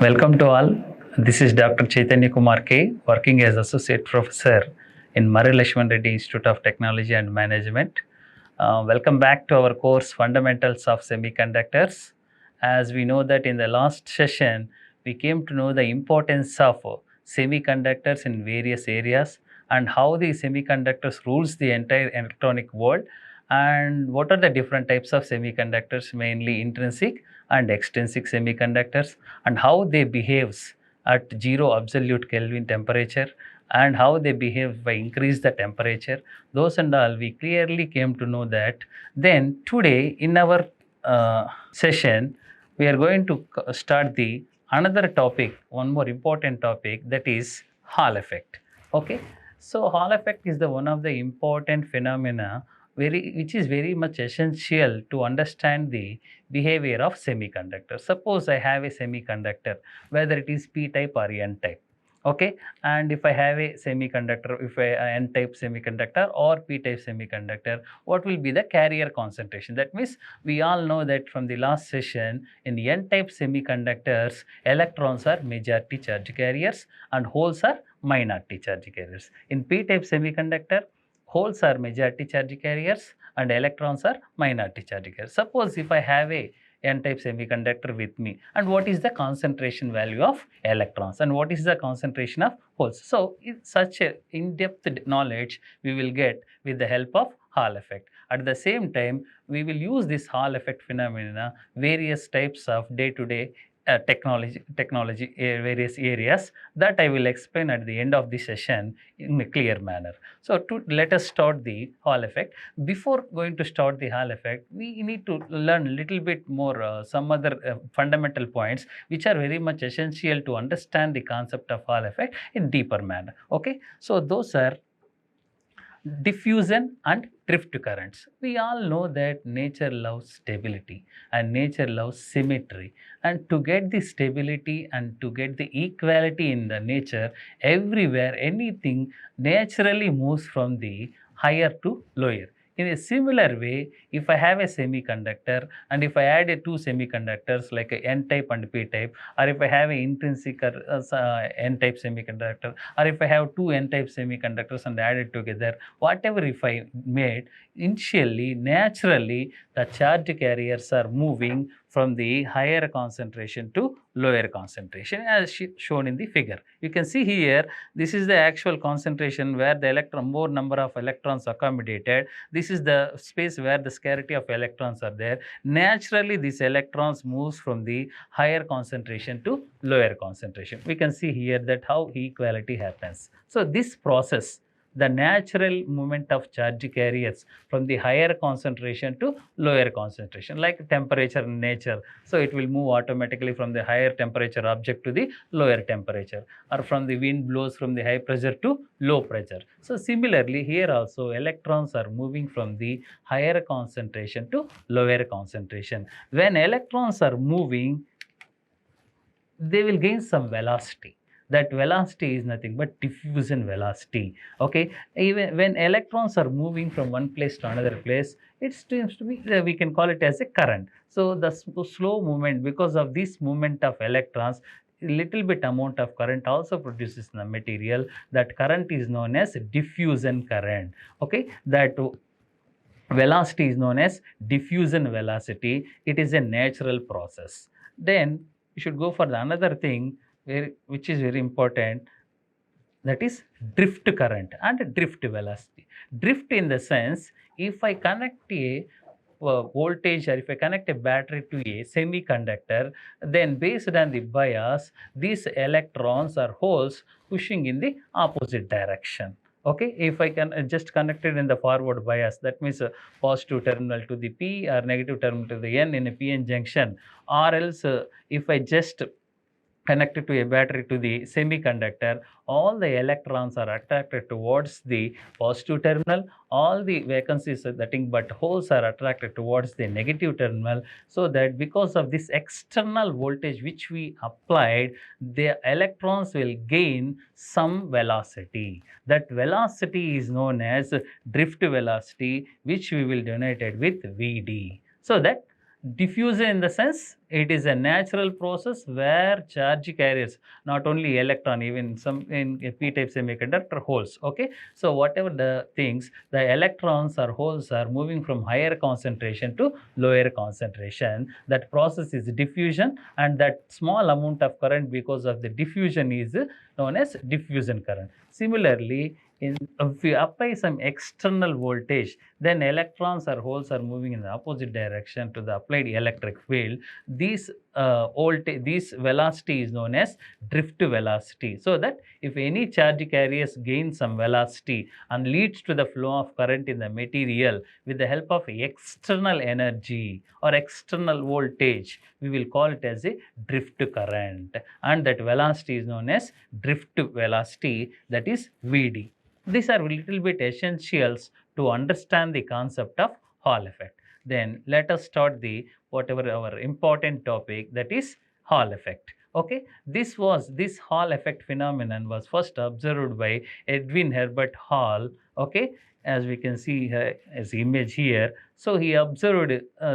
Welcome to all. This is Dr. Chaitanya Kumar K, working as Associate Professor in Marri Laxman Reddy Institute of Technology and Management. Welcome back to our course Fundamentals of Semiconductors. As we know that in the last session, we came to know the importance of semiconductors in various areas and how the semiconductors rules the entire electronic world, and what are the different types of semiconductors, mainly intrinsic and extrinsic semiconductors, and how they behaves at zero absolute Kelvin temperature, and how they behave by increase the temperature. Those and all we clearly came to know that. Then today in our session we are going to start the another topic, one more important topic, that is Hall effect. Okay, so Hall effect is the one of the important phenomena which is very much essential to understand the behavior of semiconductor. Suppose I have a semiconductor, whether it is P type or N type. Okay, and if I have a semiconductor, if I N type semiconductor or P type semiconductor, what will be the carrier concentration? That means we all know that from the last session, in N type semiconductors, electrons are majority charge carriers and holes are minority charge carriers. In P type semiconductor, holes are majority charge carriers and electrons are minority charge carriers. Suppose if I have a N-type semiconductor with me, and what is the concentration value of electrons and what is the concentration of holes? So, such a in-depth knowledge we will get with the help of Hall effect. At the same time, we will use this Hall effect phenomena various types of day-to-day technology various areas that I will explain at the end of the session in a clear manner. So let us start the Hall effect. Before going to start the Hall effect, we need to learn a little bit more some other fundamental points which are very much essential to understand the concept of Hall effect in deeper manner. Okay, so those are diffusion and drift currents. We all know that nature loves stability and nature loves symmetry, and to get the stability and to get the equality in the nature, everywhere anything naturally moves from the higher to lower. In a similar way, if I have a semiconductor and if I add two semiconductors like a N type and P type, or if I have an intrinsic N type semiconductor, or if I have two N type semiconductors and added together, whatever if I made, initially, naturally, the charge carriers are moving from the higher concentration to lower concentration as shown in the figure. You can see here, this is the actual concentration where the more number of electrons accommodated. This is the space where the scarcity of electrons are there. Naturally, these electrons moves from the higher concentration to lower concentration. We can see here that how equality happens. So this process, the natural movement of charge carriers from the higher concentration to lower concentration, like temperature in nature. So it will move automatically from the higher temperature object to the lower temperature, or from the wind blows from the high pressure to low pressure. So similarly, here also electrons are moving from the higher concentration to lower concentration. When electrons are moving, they will gain some velocity. That velocity is nothing but diffusion velocity. Okay, even when electrons are moving from one place to another place, it seems to be we can call it as a current. So the slow movement, because of this movement of electrons, little bit amount of current also produces in the material. That current is known as diffusion current. Okay, that velocity is known as diffusion velocity. It is a natural process. Then you should go for the another thing which is very important, that is drift current and drift velocity. Drift in the sense, if I connect a voltage, or if I connect a battery to a semiconductor, then based on the bias, these electrons or holes pushing in the opposite direction. Okay, if I can just connect it in the forward bias, that means a positive terminal to the P or negative terminal to the N in a PN junction, or else if I just connected to a battery to the semiconductor, all the electrons are attracted towards the positive terminal, all the vacancies are nothing but holes are attracted towards the negative terminal, so that because of this external voltage which we applied, the electrons will gain some velocity. That velocity is known as drift velocity, which we will denote it with Vd. So that diffusion in the sense, it is a natural process where charge carriers, not only electron, even some in a p-type semiconductor holes. Okay, so whatever the things, the electrons or holes are moving from higher concentration to lower concentration. That process is diffusion, and that small amount of current because of the diffusion is known as diffusion current. Similarly, if we apply some external voltage, then electrons or holes are moving in the opposite direction to the applied electric field. This velocity is known as drift velocity. So that if any charge carriers gain some velocity and leads to the flow of current in the material with the help of external energy or external voltage, we will call it as a drift current, and that velocity is known as drift velocity, that is Vd. These are a little bit essentials to understand the concept of Hall effect. Then let us start the whatever our important topic, that is Hall effect. Okay, this Hall effect phenomenon was first observed by Edwin Herbert Hall. Okay, as we can see as image here. So he observed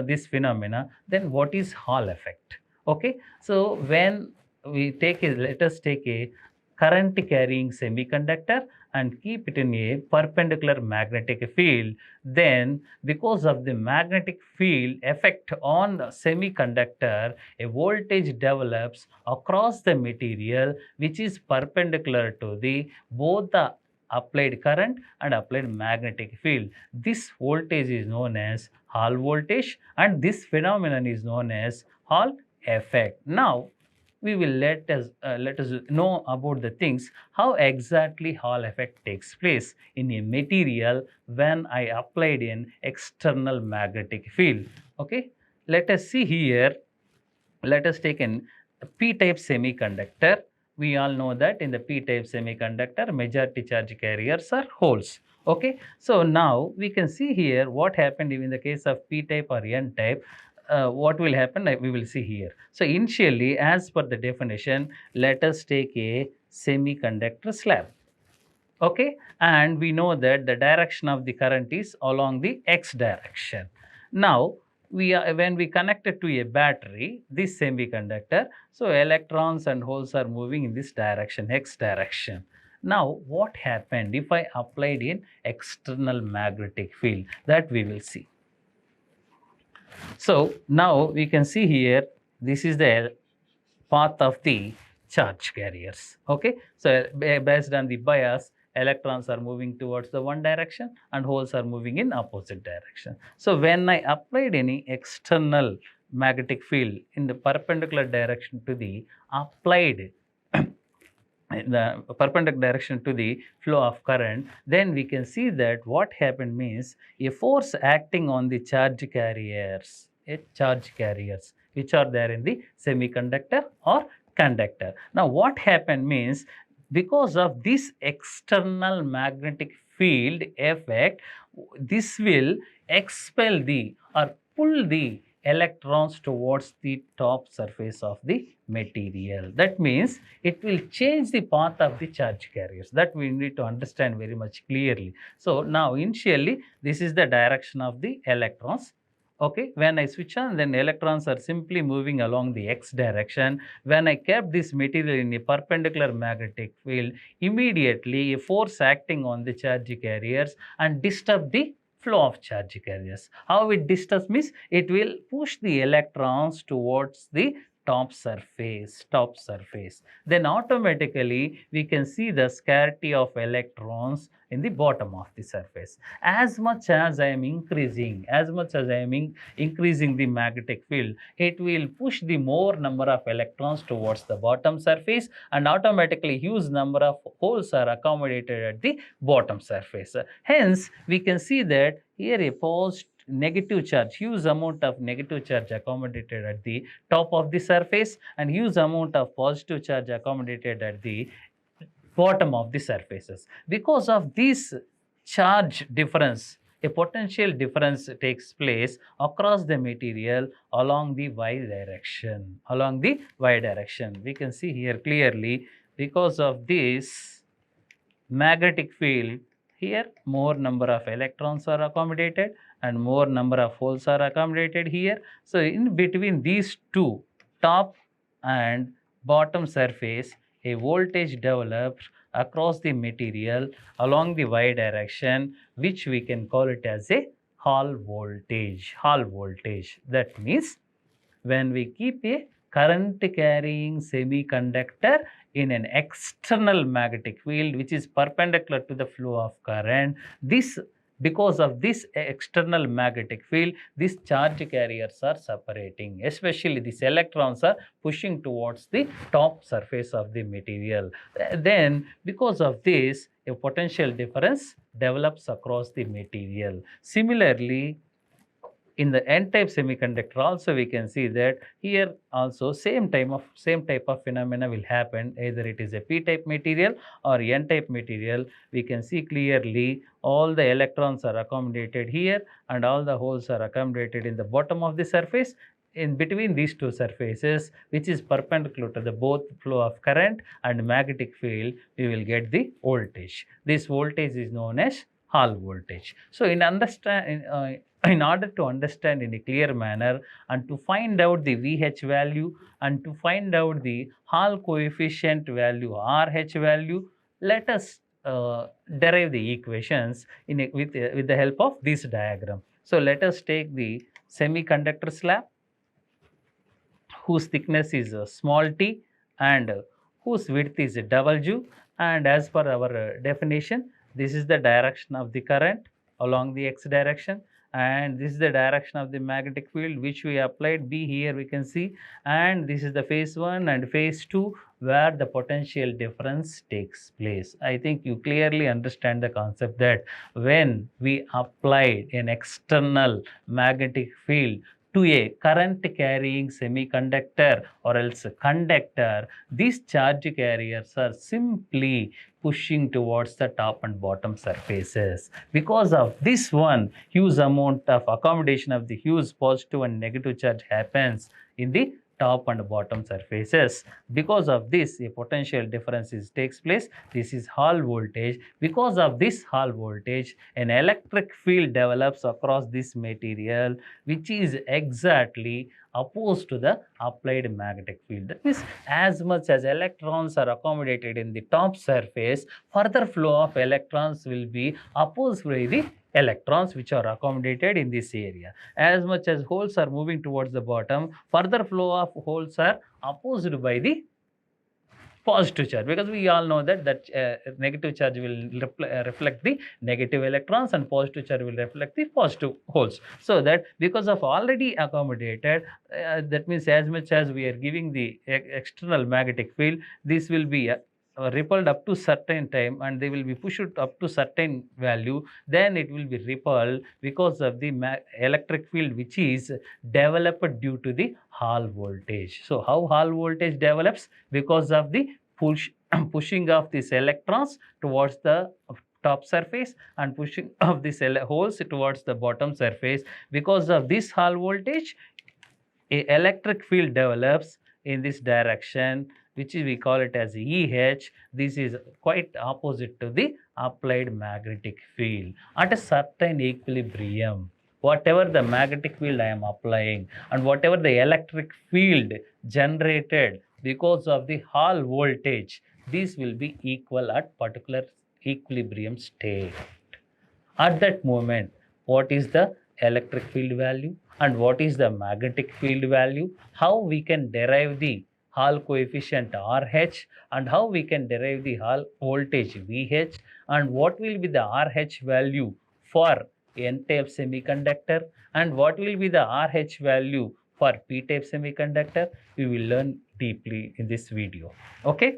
this phenomena. Then what is Hall effect? Okay, so when we let us take a current carrying semiconductor and keep it in a perpendicular magnetic field, then because of the magnetic field effect on the semiconductor, a voltage develops across the material which is perpendicular to the both the applied current and applied magnetic field. This voltage is known as Hall voltage, and this phenomenon is known as Hall effect. Now we will let us know about the things how exactly Hall effect takes place in a material when I applied an external magnetic field. Okay, let us see here. Let us take an p-type semiconductor. We all know that in the p-type semiconductor, majority charge carriers are holes. Okay, so now we can see here what happened in the case of p-type or n-type. What will happen, we will see here. So initially, as per the definition, let us take a semiconductor slab. Okay, and we know that the direction of the current is along the x direction. Now when we connect it to a battery, this semiconductor, so electrons and holes are moving in this direction, x direction. Now what happened if I applied an external magnetic field, that we will see. So now we can see here, this is the path of the charge carriers. Okay, so based on the bias, electrons are moving towards the one direction and holes are moving in opposite direction. So when I applied any external magnetic field in the perpendicular direction to the applied the perpendicular direction to the flow of current, then we can see that what happened means a force acting on the charge carriers, which are there in the semiconductor or conductor. Now what happened means, because of this external magnetic field effect, this will expel the or pull the electrons towards the top surface of the material. That means it will change the path of the charge carriers. That we need to understand very much clearly. So now initially this is the direction of the electrons. Okay, when I switch on, then electrons are simply moving along the x direction. When I kept this material in a perpendicular magnetic field, immediately a force acting on the charge carriers and disturb the flow of charge carriers. How it disturbs means it will push the electrons towards the top surface. Then automatically we can see the scarcity of electrons in the bottom of the surface. As much as I am increasing the magnetic field, it will push the more number of electrons towards the bottom surface, and automatically huge number of holes are accommodated at the bottom surface. Hence we can see that here a negative charge, huge amount of negative charge accommodated at the top of the surface, and huge amount of positive charge accommodated at the bottom of the surfaces. Because of this charge difference, a potential difference takes place across the material along the y direction. We can see here clearly, because of this magnetic field, here more number of electrons are accommodated, and more number of holes are accommodated here. So in between these two, top and bottom surface, a voltage develops across the material along the y direction, which we can call it as a Hall voltage. Hall voltage. That means when we keep a current carrying semiconductor in an external magnetic field which is perpendicular to the flow of current, this, because of this external magnetic field, these charge carriers are separating, especially these electrons are pushing towards the top surface of the material. Then because of this, a potential difference develops across the material. Similarly, in the n-type semiconductor also we can see that here also same type of phenomena will happen, either it is a p-type material or n-type material. We can see clearly all the electrons are accommodated here and all the holes are accommodated in the bottom of the surface. In between these two surfaces, which is perpendicular to the both flow of current and magnetic field, we will get the voltage. This voltage is known as Hall voltage. So in order to understand in a clear manner and to find out the VH value and to find out the Hall coefficient value, RH value, let us derive the equations with the help of this diagram. So let us take the semiconductor slab whose thickness is small t and whose width is W, and as per our definition, this is the direction of the current along the x direction, and this is the direction of the magnetic field which we applied B here we can see, and this is the phase 1 and phase 2 where the potential difference takes place. I think you clearly understand the concept that when we applied an external magnetic field to a current carrying semiconductor or else conductor, these charge carriers are simply pushing towards the top and bottom surfaces. Because of this one, huge amount of accommodation of the huge positive and negative charge happens in the top and bottom surfaces. Because of this, a potential difference takes place. This is Hall voltage. Because of this Hall voltage, an electric field develops across this material which is exactly opposed to the applied magnetic field. That means as much as electrons are accommodated in the top surface, further flow of electrons will be opposed by the electrons which are accommodated in this area. As much as holes are moving towards the bottom, further flow of holes are opposed by the positive charge, because we all know that negative charge will reflect the negative electrons and positive charge will reflect the positive holes. So that because of already accommodated, that means as much as we are giving the external magnetic field, this will be repelled up to certain time and they will be pushed up to certain value, then it will be repelled because of the electric field which is developed due to the Hall voltage. So how Hall voltage develops? Because of the pushing of these electrons towards the top surface and pushing of these holes towards the bottom surface. Because of this Hall voltage, a electric field develops in this direction, which we call it as EH. This is quite opposite to the applied magnetic field. At a certain equilibrium, whatever the magnetic field I am applying and whatever the electric field generated because of the Hall voltage, this will be equal at particular equilibrium state. At that moment, what is the electric field value and what is the magnetic field value? How we can derive the Hall coefficient RH and how we can derive the Hall voltage VH, and what will be the RH value for N-type semiconductor and what will be the RH value for P-type semiconductor, we will learn deeply in this video. Okay.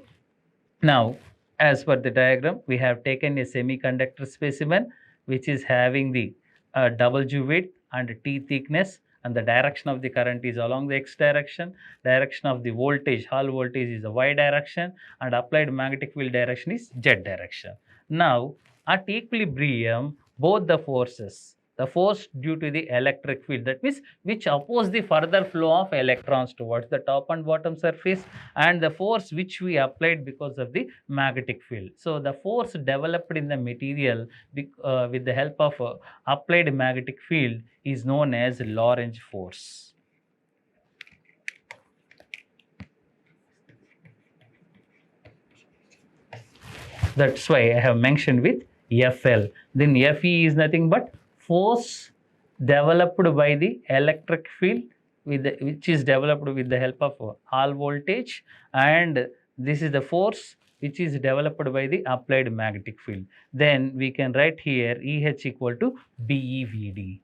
Now, as per the diagram, we have taken a semiconductor specimen which is having the W width and T thickness, and the direction of the current is along the x direction. Direction of the voltage, Hall voltage, is the y direction, and applied magnetic field direction is z direction. Now, at equilibrium, both the forces, The force due to the electric field, that means which oppose the further flow of electrons towards the top and bottom surface, and the force which we applied because of the magnetic field. So the force developed in the material with the help of applied magnetic field is known as Lorentz force. That's why I have mentioned with FL. Then FE is nothing but force developed by the electric field which is developed with the help of Hall voltage, and this is the force which is developed by the applied magnetic field. Then we can write here EH equal to BEVD.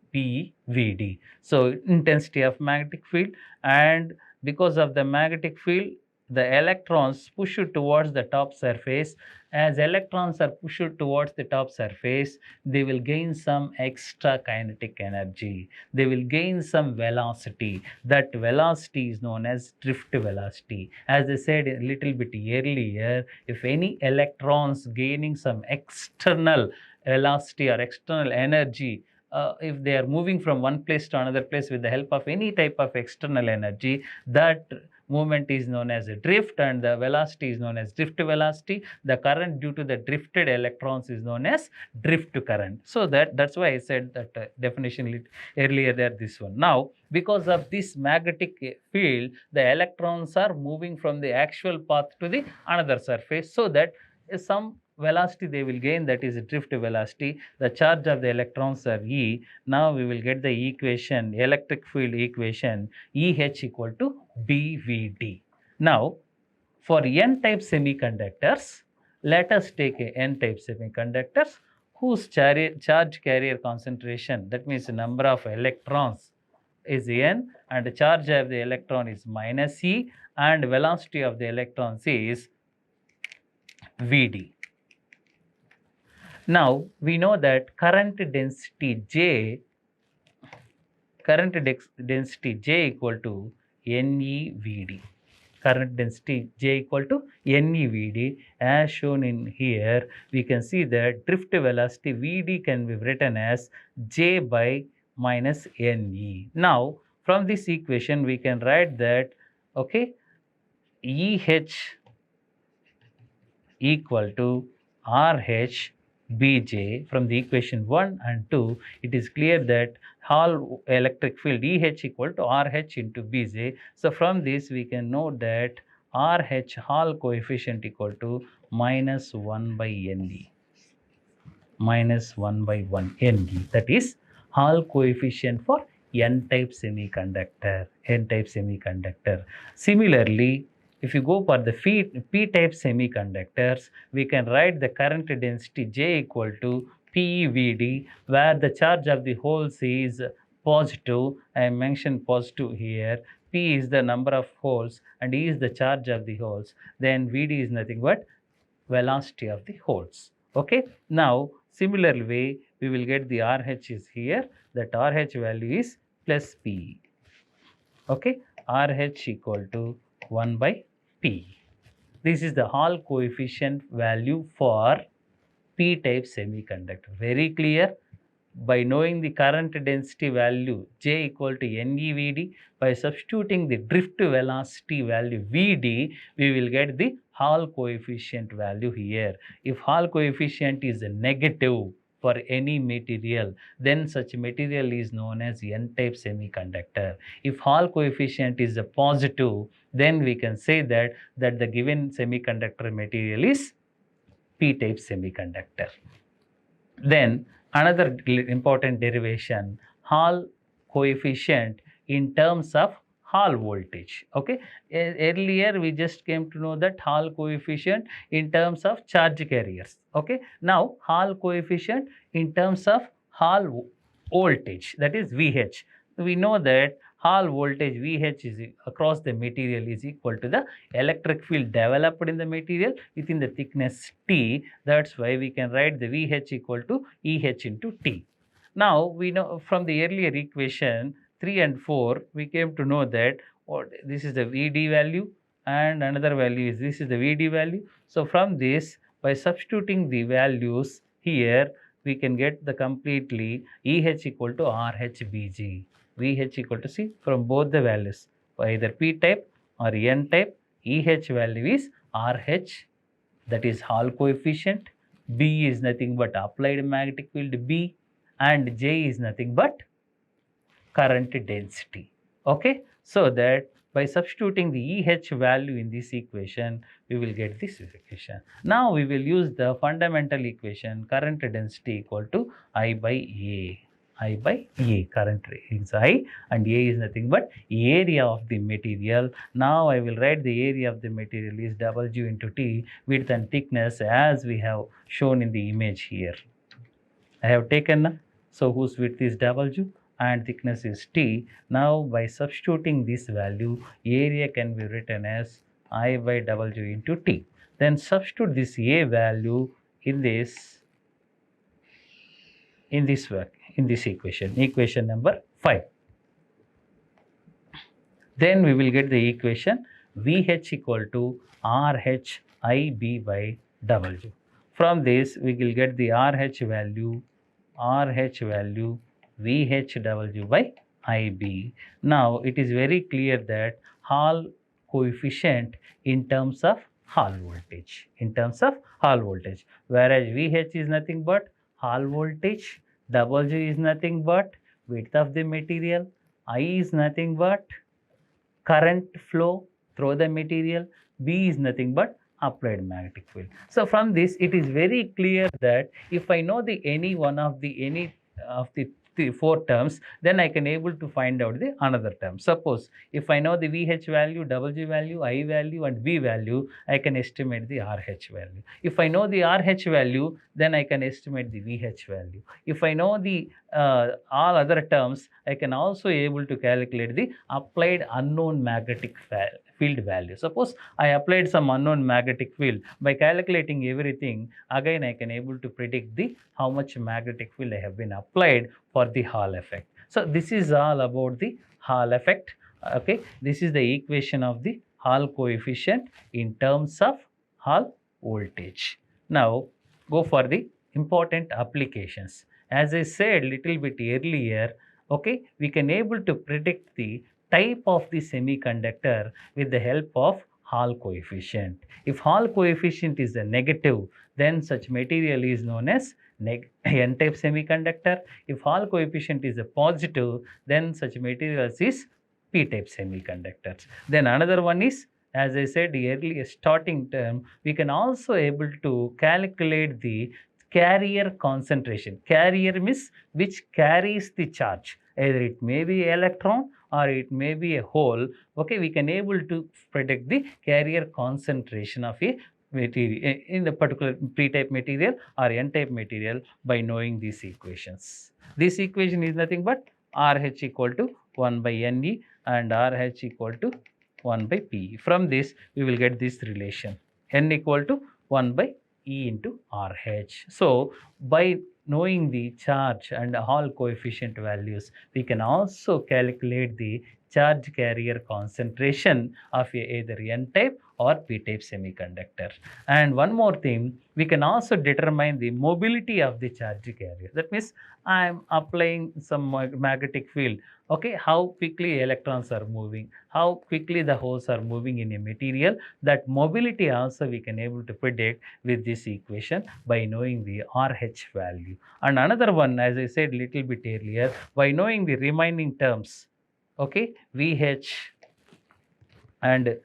So intensity of magnetic field, and because of the magnetic field, the electrons push towards the top surface. As electrons are pushed towards the top surface, they will gain some extra kinetic energy. They will gain some velocity. That velocity is known as drift velocity. As I said a little bit earlier, if any electrons gaining some external velocity or external energy, if they are moving from one place to another place with the help of any type of external energy, that movement is known as a drift, and the velocity is known as drift velocity. The current due to the drifted electrons is known as drift current. So that's why I said that definition earlier there, this one. Now, because of this magnetic field, the electrons are moving from the actual path to the another surface, so that some velocity they will gain, that is drift velocity. The charge of the electrons are E. Now we will get the equation, electric field equation, EH equal to BVD. Now for N-type semiconductors, let us take a N-type semiconductors whose charge carrier concentration, that means the number of electrons, is N, and the charge of the electron is minus E, and velocity of the electrons is Vd. Now we know that current density J equal to NeVd. Current density J equal to NeVd. As shown in here, we can see that drift velocity Vd can be written as J by minus Ne. Now from this equation we can write that, okay, EH equal to RH Bj. From the equation 1 and 2, it is clear that Hall electric field EH equal to RH into Bj. So from this we can note that RH Hall coefficient equal to minus 1 by Ne. Minus 1 by 1 Ne. That is Hall coefficient for N-type semiconductor. N-type semiconductor. Similarly, if you go for the P-type semiconductors, we can write the current density J equal to PeVd, where the charge of the holes is positive. I mentioned positive here. P is the number of holes and E is the charge of the holes. Then Vd is nothing but velocity of the holes. Okay. Now, similar way, we will get the RH is here. That RH value is plus P. Okay. RH equal to 1 by P. This is the Hall coefficient value for P-type semiconductor. Very clear. By knowing the current density value J equal to NeVd, by substituting the drift velocity value Vd, we will get the Hall coefficient value here. If Hall coefficient is negative for any material, then such material is known as N-type semiconductor. If Hall coefficient is positive, then we can say that the given semiconductor material is P-type semiconductor. Then another important derivation, Hall coefficient in terms of Hall voltage. Okay, earlier we just came to know that Hall coefficient in terms of charge carriers. Okay, now Hall coefficient in terms of Hall voltage, that is VH. We know that Hall voltage VH is across the material is equal to the electric field developed in the material within the thickness T. That's why we can write the VH equal to EH into T. Now we know from the earlier equation 3 and 4, we came to know that this is the Vd value and another value is this is the Vd value. So from this, by substituting the values here, we can get the completely EH equal to RHBG. VH equal to, see, from both the values, either P type or N type, EH value is RH, that is Hall coefficient. B is nothing but applied magnetic field B, and J is nothing but current density. Okay, so that by substituting the EH value in this equation, we will get this equation. Now we will use the fundamental equation, current density equal to I by A. I by A, current is I, and A is nothing but area of the material. Now I will write the area of the material is W into T, width and thickness, as we have shown in the image here. I have taken, so whose width is W and thickness is T. Now by substituting this value, area can be written as I by W into T. Then substitute this A value in this equation number 5. Then we will get the equation VH equal to RHIB by W. From this we will get the RH value VHW by IB. Now it is very clear that Hall coefficient in terms of Hall voltage, whereas VH is nothing but Hall voltage, W is nothing but width of the material, I is nothing but current flow through the material, B is nothing but applied magnetic field. So from this it is very clear that if I know the any of the 4 terms, then I can able to find out the another term. Suppose if I know the VH value, W value, I value and B value, I can estimate the RH value. If I know the RH value, then I can estimate the VH value. If I know the all other terms, I can also able to calculate the applied unknown magnetic field value. Suppose I applied some unknown magnetic field. By calculating everything, again I can able to predict the how much magnetic field I have been applied for the Hall effect. So this is all about the Hall effect. Okay, this is the equation of the Hall coefficient in terms of Hall voltage. Now go for the important applications. As I said little bit earlier, okay, we can able to predict the type of the semiconductor with the help of Hall coefficient. If Hall coefficient is a negative, then such material is known as N-type semiconductor. If Hall coefficient is a positive, then such materials is P-type semiconductors. Then another one is, as I said earlier, starting term, we can also able to calculate the carrier concentration. Carrier means which carries the charge. Either it may be electron or it may be a hole. Okay, we can able to predict the carrier concentration of a material in the particular P-type material or N-type material by knowing these equations. This equation is nothing but RH equal to 1 by Ne and RH equal to 1 by Pe. From this we will get this relation, N equal to 1 by E into RH. So by knowing the charge and Hall coefficient values, we can also calculate the charge carrier concentration of either N-type or P-type semiconductor. And one more thing, we can also determine the mobility of the charge carrier. That means I am applying some magnetic field. Okay, how quickly electrons are moving, how quickly the holes are moving in a material. That mobility also we can able to predict with this equation by knowing the RH value. And another one, as I said little bit earlier, by knowing the remaining terms, okay, VH and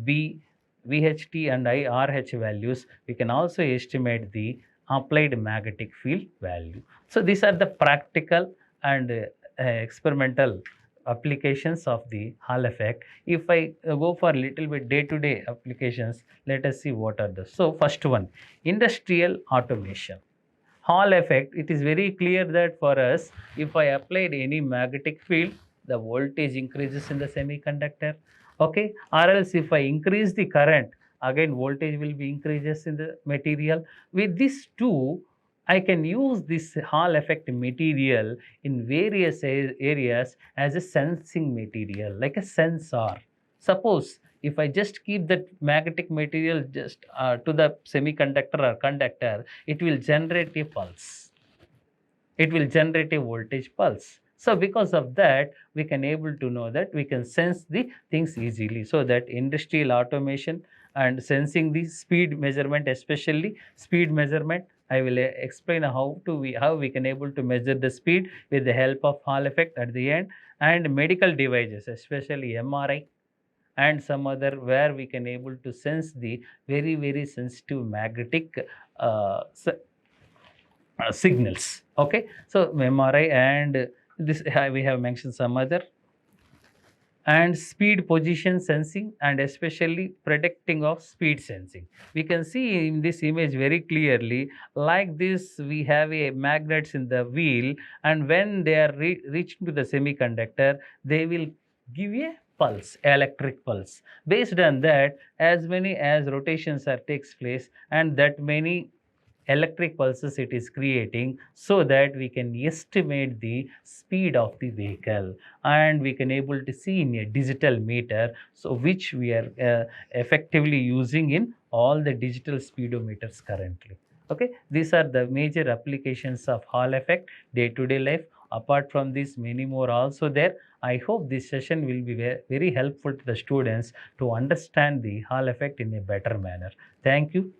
VHT and RH values, we can also estimate the applied magnetic field value. So these are the practical and experimental applications of the Hall effect. If I go for little bit day-to-day applications, let us see what are those. So first one, industrial automation. Hall effect, it is very clear that for us, if I applied any magnetic field, the voltage increases in the semiconductor. Okay, or else if I increase the current, again voltage will be increases in the material. With these two, I can use this Hall effect material in various areas as a sensing material, like a sensor. Suppose if I just keep that magnetic material just to the semiconductor or conductor, it will generate a pulse. it will generate a voltage pulse. So because of that, we can able to know that we can sense the things easily. So that industrial automation and sensing the speed measurement, especially speed measurement, I will explain how we can able to measure the speed with the help of Hall effect at the end. And medical devices, especially MRI and some other, where we can able to sense the very sensitive magnetic uh, signals. Okay, so MRI and this we have mentioned some other, and speed position sensing, and especially predicting of speed sensing. We can see in this image very clearly, like this we have a magnets in the wheel, and when they are reaching to the semiconductor, they will give a pulse, electric pulse. Based on that, as many as rotations are takes place, and that many electric pulses it is creating, so that we can estimate the speed of the vehicle, and we can able to see in a digital meter, so which we are effectively using in all the digital speedometers currently. Okay, these are the major applications of Hall effect day to day life. Apart from this, many more also there. I hope this session will be very helpful to the students to understand the Hall effect in a better manner. Thank you.